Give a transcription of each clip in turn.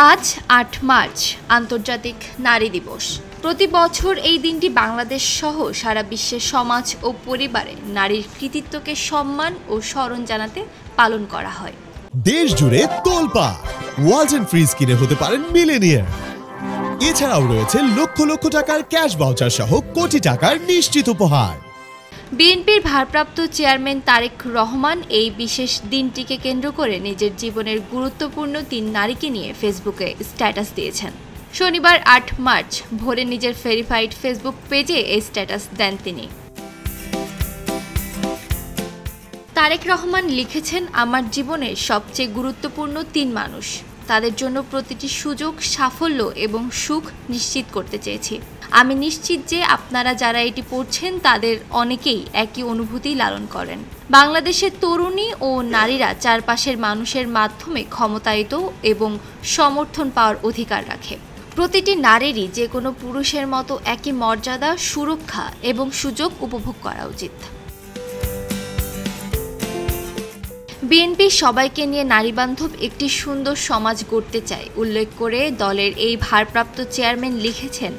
আজ ৮ মার্চ আন্তর্জাতিক নারী দিবস। প্রতি বছর এই দিনটি বাংলাদেশ সহ সারা বিশ্বের সমাজ ও পরিবারে নারীর কৃতিত্বকে সম্মান ও স্মরণ জানাতে পালন করা হয়। দেশ জুড়ে তোলপাড় ওয়ালটন ফ্রিজ কিনে হতে পারেন মিলেনিয়ার। এছাড়াও রয়েছে লক্ষ লক্ষ টাকার ক্যাশ ভাউচার সহ কোটি টাকার নিশ্চিত উপহার। বিএনপির ভারপ্রাপ্ত চেয়ারম্যান তারেক রহমান এই বিশেষ দিনটিকে কেন্দ্র করে নিজের জীবনের গুরুত্বপূর্ণ ৩ নারীকে নিয়ে ফেসবুকে স্ট্যাটাস দিয়েছেন। শনিবার ৮ মার্চ ভোরে নিজের ভেরিফাইড ফেসবুক পেজে এই স্ট্যাটাস দেন তিনি। তারেক রহমান লিখেছেন, আমার জীবনের সবচেয়ে গুরুত্বপূর্ণ ৩ মানুষ। তাদের জন্য প্রতিটি সুযোগ, সাফল্য এবং সুখ নিশ্চিত করতে চেয়েছি। আমি নিশ্চিত যে আপনারা যারা এটি পড়ছেন তাদের অনেকেই একই অনুভূতি লালন করেন। বাংলাদেশের তরুণী ও নারীরা চারপাশের মানুষের মাধ্যমে ক্ষমতায়িত এবং সমর্থন পাওয়ার অধিকার রাখে। প্রতিটি নারীরই যে কোনো পুরুষের মতো একই মর্যাদা, সুরক্ষা এবং সুযোগ উপভোগ করা উচিত। বিএনপি সবাইকে নিয়ে নারীবান্ধব একটি সুন্দর সমাজ গড়তে চায় উল্লেখ করে দলের এই ভারপ্রাপ্ত চেয়ারম্যান লিখেছেন,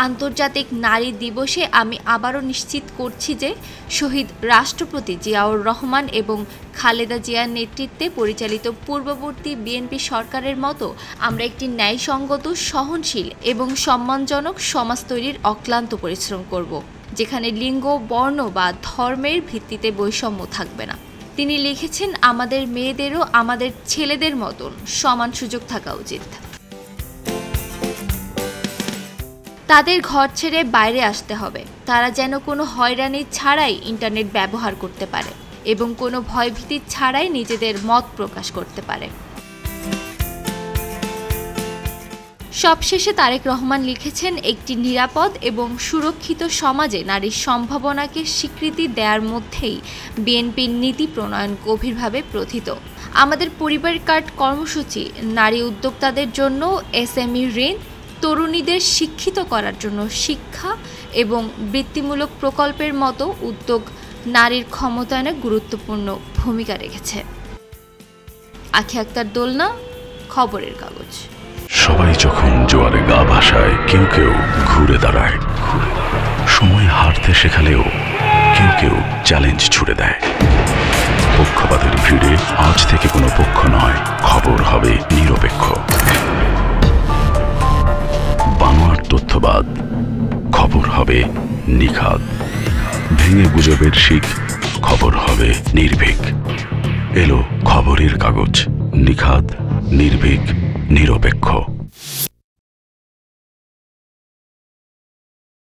আন্তর্জাতিক নারী দিবসে আমি আবারও নিশ্চিত করছি যে শহীদ রাষ্ট্রপতি জিয়াউর রহমান এবং খালেদা জিয়ার নেতৃত্বে পরিচালিত পূর্ববর্তী বিএনপি সরকারের মতো আমরা একটি ন্যায়সঙ্গত, সহনশীল এবং সম্মানজনক সমাজ তৈরির অক্লান্ত পরিশ্রম করব, যেখানে লিঙ্গ, বর্ণ বা ধর্মের ভিত্তিতে বৈষম্য থাকবে না। তিনি লিখেছেন, আমাদের মেয়েদেরও আমাদের ছেলেদের মতন সমান সুযোগ থাকা উচিত। তাদের ঘর ছেড়ে বাইরে আসতে হবে। তারা যেন কোনো হয়রানি ছাড়াই ইন্টারনেট ব্যবহার করতে পারে এবং কোনো ভয়ভীতি ছাড়াই নিজেদের মত প্রকাশ করতে পারে। সবশেষে তারেক রহমান লিখেছেন, একটি নিরাপদ এবং সুরক্ষিত সমাজে নারীর সম্ভাবনাকে স্বীকৃতি দেওয়ার মধ্যেই বিএনপির নীতি প্রণয়ন গভীরভাবে প্রথিত। আমাদের পরিবার কার্ড কর্মসূচি, নারী উদ্যোক্তাদের জন্য এসএমই ঋণ, তরুণীদের শিক্ষিত করার জন্য শিক্ষা এবং বৃত্তিমূলক প্রকল্পের মতো উদ্যোগ নারীর ক্ষমতায়নে গুরুত্বপূর্ণ ভূমিকা রেখেছে। আখি আক্তার দোলনা, খবরের কাগজ। সবাই যখন জোয়ারে গা ভাসায়, কেউ কেউ ঘুরে দাঁড়ায়। সময় হারতে শেখালেও কেউ কেউ চ্যালেঞ্জ ছুড়ে দেয়। পক্ষপাতের ভিড়ে আজ থেকে কোনো পক্ষ নয়, খবর হবে নিরপেক্ষ। বানোয়ার তথ্যবাদ, খবর হবে নিখাদ। ভেঙে গুজবের শিক, খবর হবে নির্ভীক। এলো খবরের কাগজ, নিখাদ, নির্ভীক, নিরপেক্ষ।